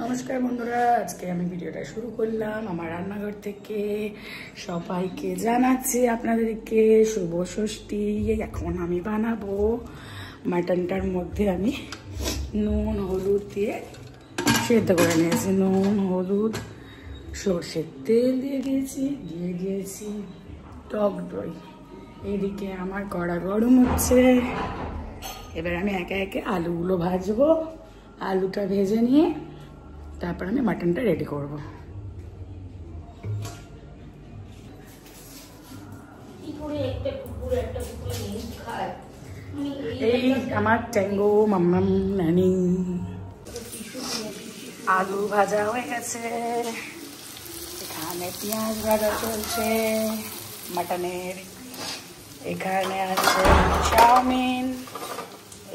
নমস্কার বন্ধুরা, আজকে আমি ভিডিওটা শুরু করলাম আমার রান্নাঘর থেকে। সবাইকে জানাচ্ছি আপনাদেরকে শুভ ষষ্ঠী। এখন আমি বানাবো মাটনটার মধ্যে আমি নুন হলুদ দিয়ে সেদ্ধ করে নিয়েছি। নুন হলুদ সর্ষের তেল দিয়ে দিয়েছি টক দই। এদিকে আমার কড়া গরম হচ্ছে। এবার আমি একে একে আলুগুলো ভাজবো। আলুটা ভেজে নিয়ে তারপর আমি মাটনটা রেডি করব। এই আমার ট্যাঙ্গো মাম্মাম নানি। আলু ভাজা হয়ে গেছে, এখানে পেঁয়াজ ভাজা চলছে মাটনের, এখানে আছে চাউমিন,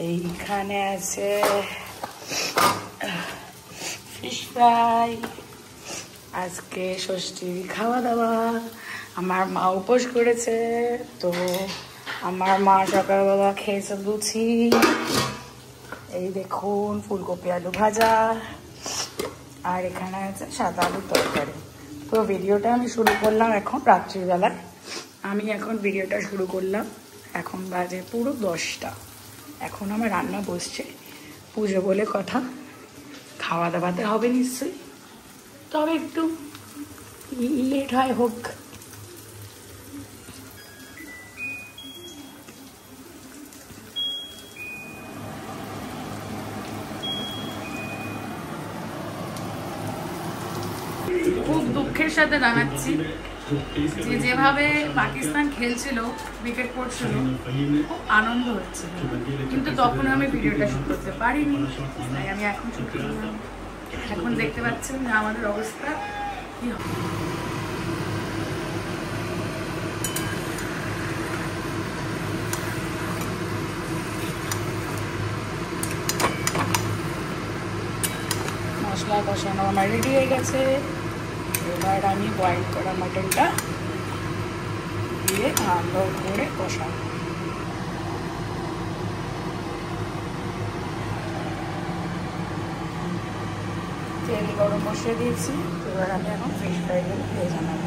এইখানে আছে ফিশ ফ্রাই। আজকে ষষ্ঠীর খাওয়া দাওয়া। আমার মা উপোস করেছে, তো আমার মা সকালবেলা খেয়েছে লুচি। এই দেখুন ফুলকপি আলু ভাজা, আর এখানে আছে সাদা আলুর তরকারি। তো ভিডিওটা আমি শুরু করলাম এখন রাত্রিবেলায়। আমি এখন ভিডিওটা শুরু করলাম, এখন বাজে পুরো 10টা। এখন আমার রান্না বসছে, পুজো বলে কথা, খাওয়া দাওয়াতে হবে নিশ্চয়ই, তবে একটু লেট হয় হোক। খুব দুঃখের সাথে জানাচ্ছি যে যেভাবে পাকিস্তান খেলছিল, উইকেট পড়ছিল, খুব আনন্দ হচ্ছিল, কিন্তু তখন আমি ভিডিওটা শুট করতে পারিনি, তাই আমি এখন শুট করলাম। এখন দেখতে পাচ্ছেন যে আমাদের অবস্থা কি হবে। মশলা কষানো আমার রেডি হয়ে গেছে। এবার আমি বয়েল করা মাটনটা দিয়ে ভালো করে কষাবো। তেল গরম বসিয়ে দিয়েছি, এবার আমি এখন ফিশ ফ্রাইগুলো ভেজে নেব।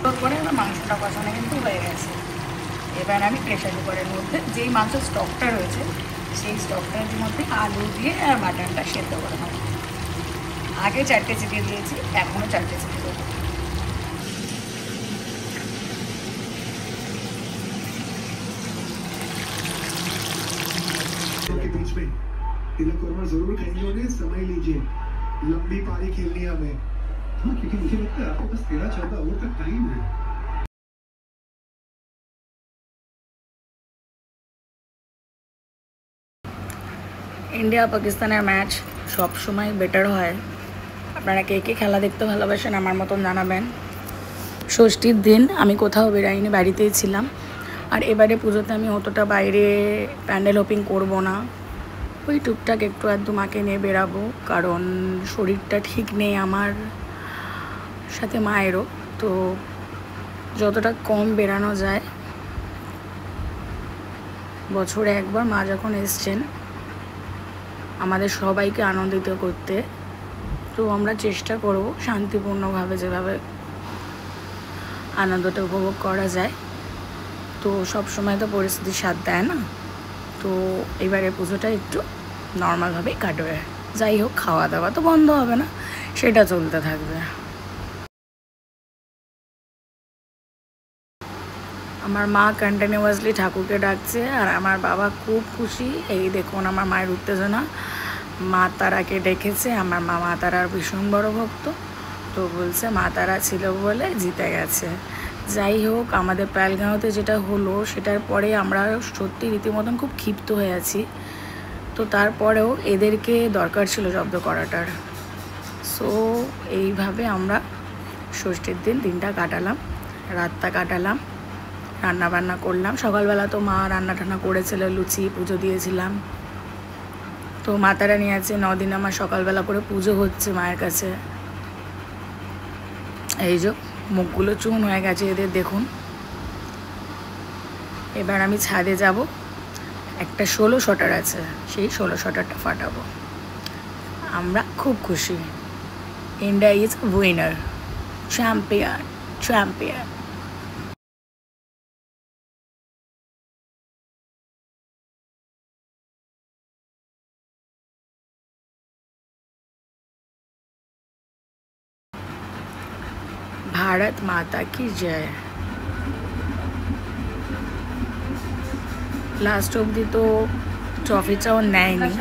তারপরে আমার মাংসটা কষানো কিন্তু হয়ে গেছে। এবার আমি প্রেশার কুকারের মধ্যে যেই মাংসের স্টকটা রয়েছে সেই স্টকটার মধ্যে আলু দিয়ে আর মাটনটা সেদ্ধ করে নেব। আগে 4টে চিঠি দিয়েছি, এখনও 4টে চিঠি দেবো। तिलक वर्मा जरूर कहेंगे उन्हें समय लीजिए, लंबी पारी खेलनी है हमें। हाँ, क्योंकि मुझे लगता है आपके पास 13-14 ओवर तक टाइम है। ইন্ডিয়া পাকিস্তানের ম্যাচ সব সময় বেটার হয়। আপনারা কে কে খেলা দেখতে ভালোবাসেন আমার মতন জানাবেন। ষষ্ঠীর দিন আমি কোথাও বেরাইনি, বাড়িতেই ছিলাম। আর এবারে পুজোতে আমি অতটা বাইরে প্যান্ডেল হোপিং করব না, ওই টুকটাক একটু আধটু মাকে নিয়ে বেরাবো, কারণ শরীরটা ঠিক নেই আমার, সাথে মায়েরও। তো যতটা কম বেরানো যায়, বছরে একবার মা যখন এসছেন আমাদের সবাইকে আনন্দিত করতে, তো আমরা চেষ্টা করব শান্তিপূর্ণভাবে যেভাবে আনন্দটা উপভোগ করা যায়। তো সব সময় তো পরিস্থিতি সাথ দেয় না, তো এবারে পুজোটা একটু নর্মালভাবেই কাটবে। যাই হোক, খাওয়া দাওয়া তো বন্ধ হবে না, সেটা চলতে থাকবে। আমার মা কন্টিনিউয়াসলি ঠাকুরকে ডাকছে, আর আমার বাবা খুব খুশি। এই দেখুন আমার মায়ের উত্তেজনা। মা তারাকে ডেকেছে, আমার মা মা তারার ভীষণ বড় ভক্ত, তো বলছে মা তারা ছিল বলে জিতে গেছে। যাই হোক, আমাদের প্যালগাঁওতে যেটা হলো সেটার পরে আমরা সত্যি রীতিমতন খুব ক্ষিপ্ত হয়ে আছি। তো তারপরেও এদেরকে দরকার ছিল জব্দ করাটার। সো এইভাবে আমরা ষষ্ঠীর দিন দিনটা কাটালাম, রাতটা কাটালাম, রান্না বান্না করলাম। সকালবেলা তো মা রান্না টান্না করেছিল, লুচি পুজো দিয়েছিলাম। তো মাতারা নিয়ে আছে 9 দিন আমার সকালবেলা করে পুজো হচ্ছে মায়ের কাছে। এই যে মুখগুলো চুন হয়ে গেছে এদের, দেখুন। এবার আমি ছাদে যাব, একটা 16 শটার আছে, সেই 16 শটারটা ফাটাবো। আমরা খুব খুশি, India is winner, champion champion. Bharat माता की जय। লাস্ট অবধি তো ট্রফিটাও নেয়নি,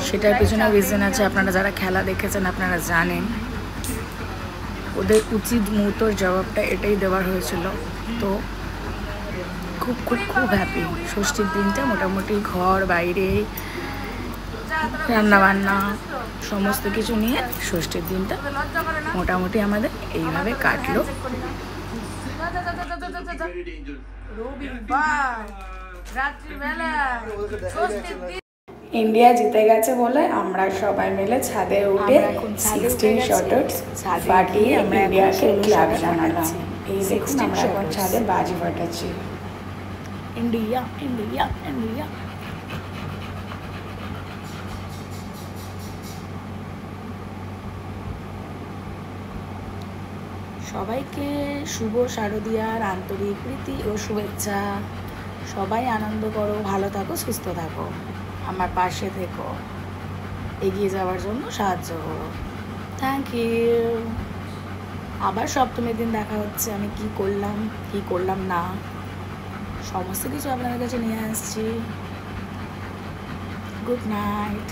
সেটার পিছনে রিজন আছে। আপনারা যারা খেলা দেখেছেন আপনারা জানেন, ওদের উচিত মুহূর্তের জবাবটা এটাই দেওয়ার হয়েছিল। তো খুব খুব খুব হ্যাপি। ষষ্ঠীর দিনটা মোটামুটি ঘর বাইরে রান্নাবান্না সমস্ত কিছু নিয়ে ষষ্ঠীর দিনটা মোটামুটি আমাদের এইভাবে কাটলো। ইন্ডিয়া জিতে গেছে বলে আমরা সবাই মিলে ছাদে উঠে 16 শটার্স ফাটিয়ে ইন্ডিয়াকে ক্লাব জানালাম। এই দেখুন আমরা এখন ছাদে বাজি ফাটাচ্ছি। India India India. সবাইকে শুভ শারদীয়ার আন্তরিক প্রীতি ও শুভেচ্ছা। সবাই আনন্দ করো, ভালো থাকো, সুস্থ থাকো, আমার পাশে থেকো, এগিয়ে যাওয়ার জন্য সাহায্য করো। Thank you. আবার সপ্তমীর দিন দেখা হচ্ছে, আমি কি করলাম কি করলাম না সমস্ত কিছু আপনাদের কাছে নিয়ে আসছি। Good night.